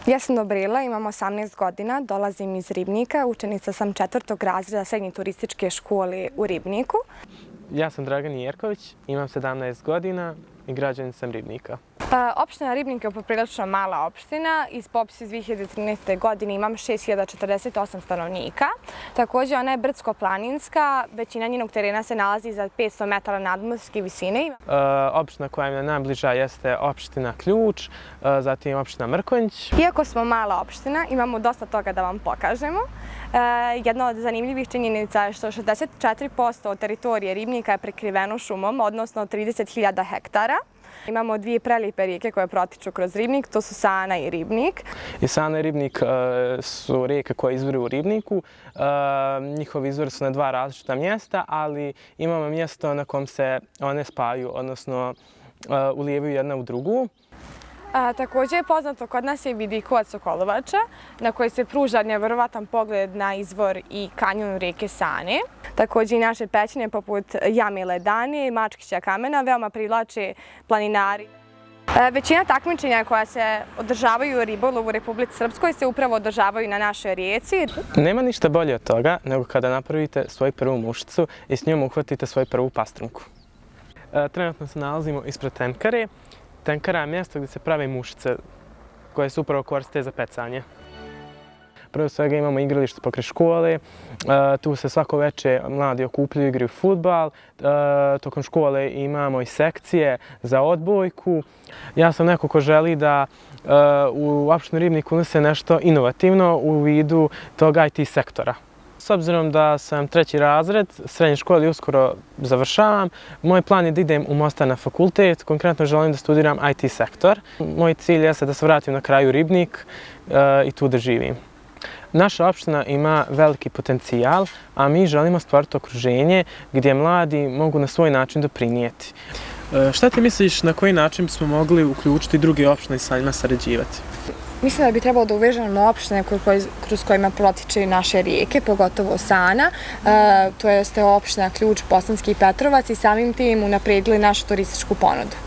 Ja sam Dobrila, imam 18 godina, dolazim iz Ribnika, učenica sam 4. razreda srednje turističke škole u Ribniku. Ja sam Dragan Jerković, imam 17 godina i građanin sam Ribnika. Opština Ribnik je poprilično mala opština. Iz popisa iz 2013. godine imam 6048 stanovnika. Također ona je brdsko-planinska, većina njenog terena se nalazi za 500 metara nadmorske visine. Opština koja je najbliža jeste opština Ključ, zatim opština Mrkonjić. Iako smo mala opština, imamo dosta toga da vam pokažemo. Jedna od zanimljivih činjenica je što 64% od teritorije Ribnika je prekriveno šumom, odnosno 30.000 hektara. Imamo dvije prelijepe rijeke koje protiču kroz Ribnik, to su Sana i Ribnik. I Sana i Ribnik su rijeke koje izviru u Ribniku. Njihovi izvori su na dva različita mjesta, ali imamo mjesto na kom se one spajaju, odnosno ulijevaju jedna u drugu. Također je poznato kod nas je vidikovac Sokolovača, na koji se pruža nevjerovatan pogled na izvor i kanjon rijeke Sane. Također i naše pećine poput Jame Ledane i Mačkića kamena veoma privlače planinari. Većina takmičenja koja se održavaju u ribolovu u Republici Srpskoj se upravo održavaju na našoj rijeci. Nema ništa bolje od toga nego kada napravite svoju prvu mušicu i s njom uhvatite svoju prvu pastrunku. Trenutno se nalazimo ispred tenkare. Tenkara je mjesto gdje se prave mušice koje se upravo koriste za pecanje. Prvo svega imamo igralište pokraj škole, tu se svako večer mladi okupljaju, igraju fudbal. Tokom škole imamo i sekcije za odbojku. Ja sam neko ko želi da u opštinu Ribnik unese nešto inovativno u vidu tog IT sektora. S obzirom da sam 3. razred srednje škole i uskoro završavam, moj plan je da idem u Mostar na fakultet, konkretno želim da studiram IT sektor. Moj cilj je da se vratim na kraju Ribnik i tu da živim. Naša opština ima veliki potencijal, a mi želimo stvoriti okruženje gdje mladi mogu na svoj način doprinijeti. Šta ti misliš na koji način bismo mogli uključiti druge opštine i sa njima sarađivati? Mislim da bi trebalo da uvežemo opštine kroz kojima protiče naše rijeke, pogotovo Sana, to jeste opština Ključ, Bosanski i Petrovac i samim tim unaprijedili našu turističku ponudu.